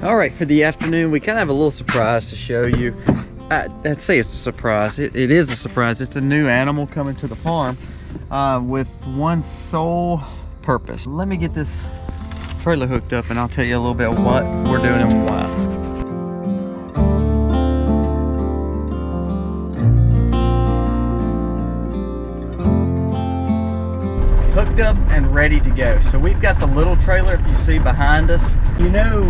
All right, for the afternoon, we kind of have a little surprise to show you. I'd say it's a surprise. It is a surprise. It's a new animal coming to the farm with one sole purpose. Let me get this trailer hooked up and I'll tell you a little bit of what we're doing and why. Hooked up and ready to go. So we've got the little trailer, if you see behind us. You know,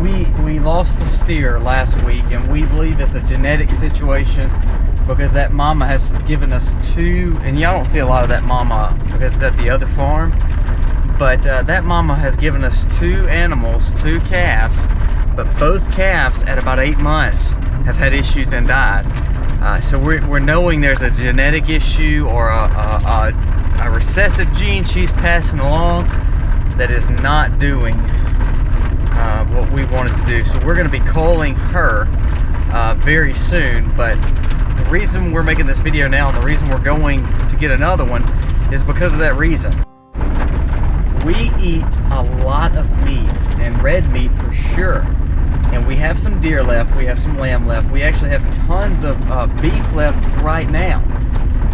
we lost the steer last week, and we believe it's a genetic situation because that mama has given us two, and y'all don't see a lot of that mama because it's at the other farm, but that mama has given us two animals, two calves, but both calves at about 8 months have had issues and died. So we're knowing there's a genetic issue or a recessive gene she's passing along that is not doing what we wanted to do. So we're going to be culling her very soon, but the reason we're making this video now and the reason we're going to get another one is because of that reason. We eat a lot of meat, and red meat for sure, and we have some deer left, we have some lamb left, we actually have tons of beef left right now.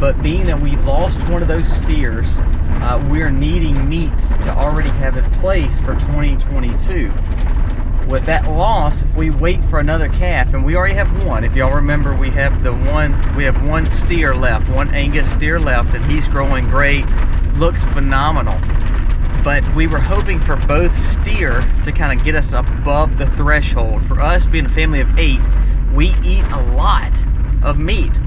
But being that we lost one of those steers, we're needing meat to already have in place for 2022. With that loss, if we wait for another calf, and we already have one, if y'all remember, we have one steer left, one Angus steer left, and he's growing great, looks phenomenal. But we were hoping for both steer to kind of get us above the threshold. For us, being a family of 8, we eat a lot of meat.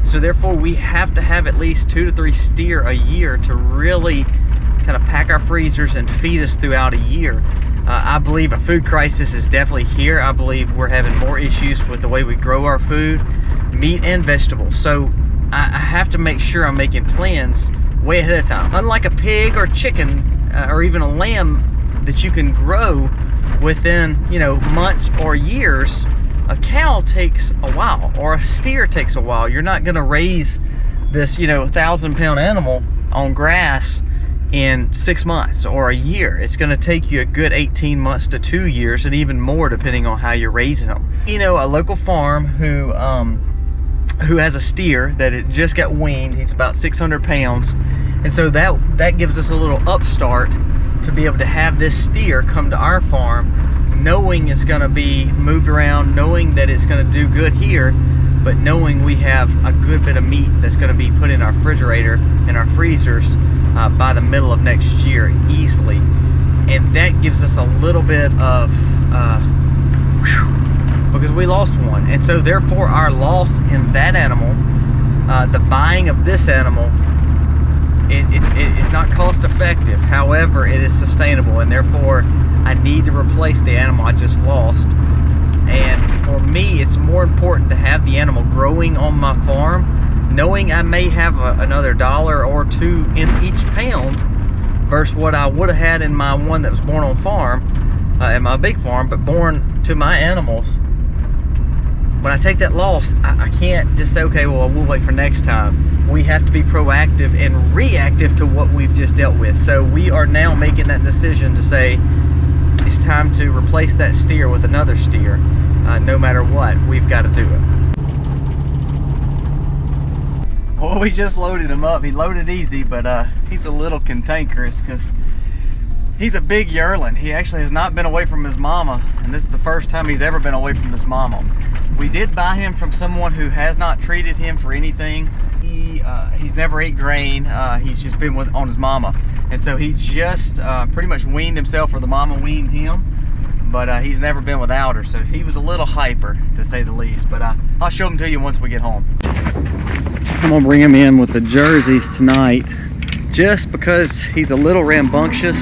So therefore, we have to have at least 2 to 3 steer a year to really kind of pack our freezers and feed us throughout a year. I believe a food crisis is definitely here. I believe we're having more issues with the way we grow our food, meat and vegetables. So I have to make sure I'm making plans way ahead of time. Unlike a pig or chicken or even a lamb that you can grow within, you know, months or years, a cow takes a while, or a steer takes a while. You're not gonna raise this, you know, 1,000-pound animal on grass in 6 months or a year. It's gonna take you a good 18 months to 2 years, and even more depending on how you're raising them. You know, a local farm who has a steer that it just got weaned. He's about 600 pounds, and so that gives us a little upstart to be able to have this steer come to our farm, knowing it's going to be moved around, knowing that it's going to do good here, but knowing we have a good bit of meat that's going to be put in our refrigerator and our freezers by the middle of next year easily. And that gives us a little bit of because we lost one, and so therefore our loss in that animal, the buying of this animal, it is not cost effective. However, it is sustainable, and therefore I need to replace the animal I just lost. And for me, it's more important to have the animal growing on my farm, knowing I may have another $1 or $2 in each pound versus what I would have had in my one that was born on farm, at my big farm, but born to my animals. When I take that loss, I can't just say, okay, well, we'll wait for next time. We have to be proactive and reactive to what we've just dealt with. So we are now making that decision to say, it's time to replace that steer with another steer. No matter what, we've got to do it. Well, we just loaded him up. He loaded easy, but he's a little cantankerous because he's a big yearling. He actually has not been away from his mama, and this is the first time he's ever been away from his mama. We did buy him from someone who has not treated him for anything. He's never ate grain. He's just been on his mama, and so he just pretty much weaned himself, or the mama weaned him. But he's never been without her, so he was a little hyper, to say the least. But I'll show him to you once we get home. I'm gonna bring him in with the jerseys tonight, just because he's a little rambunctious.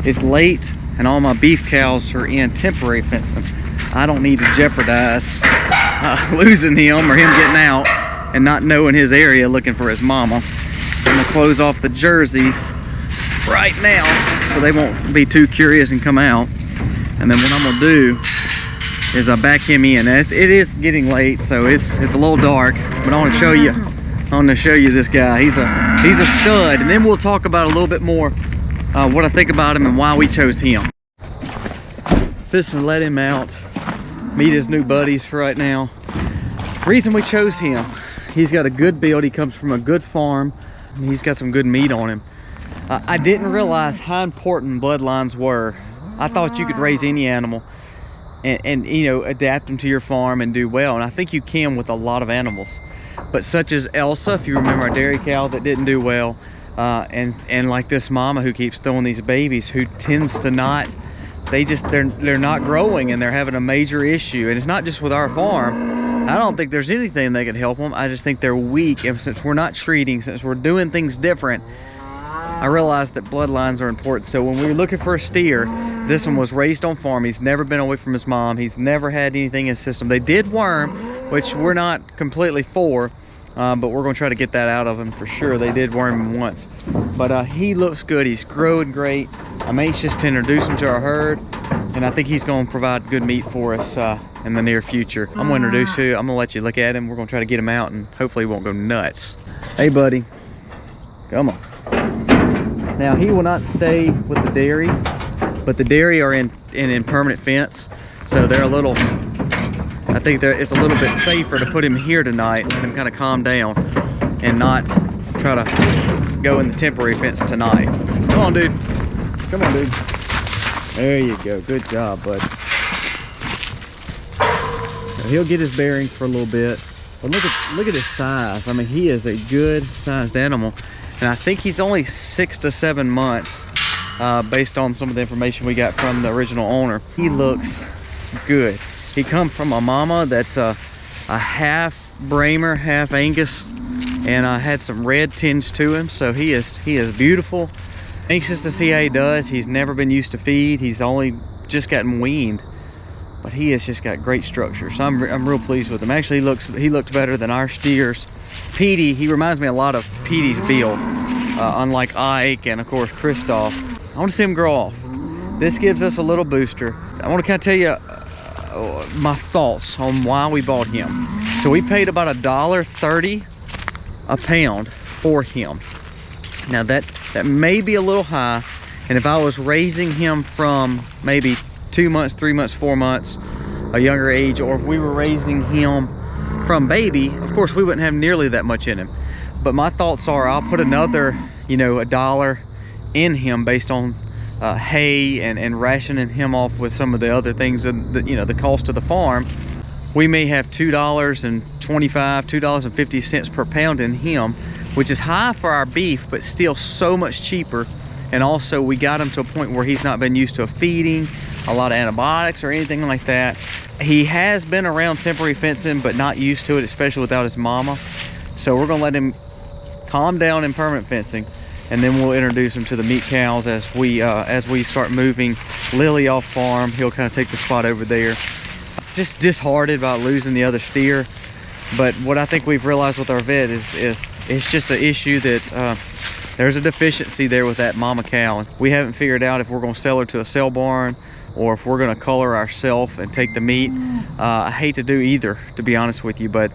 It's late, and all my beef cows are in temporary fencing. I don't need to jeopardize losing him or him getting out and not knowing his area looking for his mama. I'm gonna close off the jerseys right now so they won't be too curious and come out. And then what I'm gonna do is I back him in. It is getting late, so it's a little dark, but I want to show you. I want to show you this guy. He's a stud, and then we'll talk about a little bit more what I think about him and why we chose him. Fixing to let him out, meet his new buddies for right now. Reason we chose him, he's got a good build, he comes from a good farm, and he's got some good meat on him. I didn't realize how important bloodlines were. I thought you could raise any animal and you know, adapt them to your farm and do well, and I think you can with a lot of animals. But such as Elsa, if you remember our dairy cow that didn't do well, and like this mama who keeps throwing these babies, who tends to not, they're not growing, and they're having a major issue. And it's not just with our farm. I don't think there's anything that could help them. I just think they're weak, and since we're not treating, since we're doing things different, I realized that bloodlines are important. So when we were looking for a steer, this one was raised on farm. He's never been away from his mom. He's never had anything in his system. They did worm, which we're not completely for, but we're gonna try to get that out of him for sure. They did worm him once, but he looks good. He's growing great. I'm anxious to introduce him to our herd, and I think he's gonna provide good meat for us in the near future. I'm gonna introduce you. I'm gonna let you look at him. We're gonna try to get him out, and hopefully he won't go nuts. Hey buddy, come on. Now he will not stay with the dairy, but the dairy are in permanent fence, so they're a little, I think it's a little bit safer to put him here tonight and let him kind of calm down and not try to go in the temporary fence tonight. Come on, dude. Come on, dude. There you go. Good job, bud. So he'll get his bearings for a little bit. But look at his size. I mean, he is a good sized animal. And I think he's only 6 to 7 months based on some of the information we got from the original owner. He looks good. He comes from a mama that's a half Bramer, half Angus, and had some red tinge to him. So he is beautiful. Anxious to see how he does. He's never been used to feed. He's only just gotten weaned, but he has just got great structure. So I'm real pleased with him. Actually, he looked better than our steers. Petey, he reminds me a lot of Petey's build, unlike Ike and of course Kristoff. I want to see him grow off. This gives us a little booster. I want to kind of tell you my thoughts on why we bought him. So we paid about $1.30 a pound for him. Now that may be a little high, and if I was raising him from maybe 2 months, 3 months, 4 months, a younger age, or if we were raising him from baby, of course we wouldn't have nearly that much in him. But my thoughts are, I'll put another, you know, $1 in him based on hay and rationing him off with some of the other things, and you know, the cost of the farm. We may have $2.25, $2.50 per pound in him, which is high for our beef, but still so much cheaper. And also we got him to a point where he's not been used to feeding a lot of antibiotics or anything like that. He has been around temporary fencing, but not used to it, especially without his mama. So we're gonna let him calm down in permanent fencing, and then we'll introduce him to the meat cows as we start moving Lily off farm. He'll kind of take the spot over there. Just disheartened about losing the other steer, but what I think we've realized with our vet is it's just an issue that there's a deficiency there with that mama cow. We haven't figured out if we're going to sell her to a sale barn or if we're going to cull her ourselves and take the meat. I hate to do either, to be honest with you, but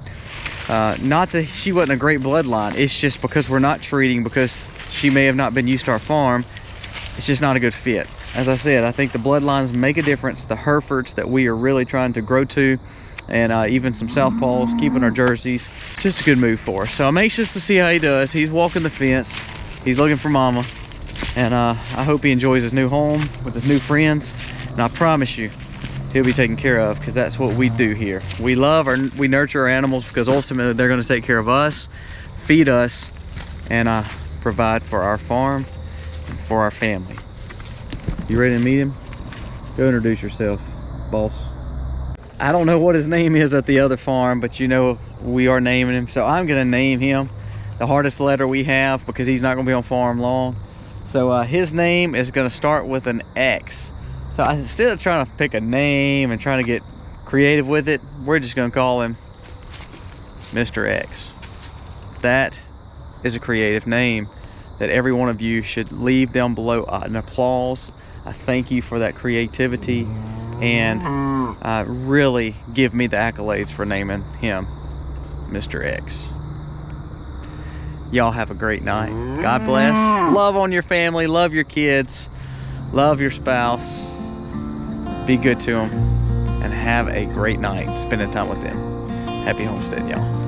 not that she wasn't a great bloodline. It's just because we're not treating, because she may have not been used to our farm, it's just not a good fit. As I said, I think the bloodlines make a difference. The Herefords that we are really trying to grow to, and even some Southpaws, keeping our Jerseys, it's just a good move for us. So I'm anxious to see how he does. He's walking the fence. He's looking for mama, and I hope he enjoys his new home with his new friends. And I promise you, he'll be taken care of, because that's what we do here. We nurture our animals because ultimately they're going to take care of us, feed us, and provide for our farm and for our family. You ready to meet him? Go introduce yourself, boss. I don't know what his name is at the other farm, but you know we are naming him, so I'm gonna name him the hardest letter we have, because he's not gonna be on farm long. So his name is gonna start with an X. So instead of trying to pick a name and trying to get creative with it, we're just gonna call him Mr. X. That is a creative name that every one of you should leave down below an applause. I thank you for that creativity, and really give me the accolades for naming him Mr. X. Y'all have a great night. God bless. Love on your family, love your kids, love your spouse. Be good to them, and have a great night spending time with them. Happy homestead, y'all.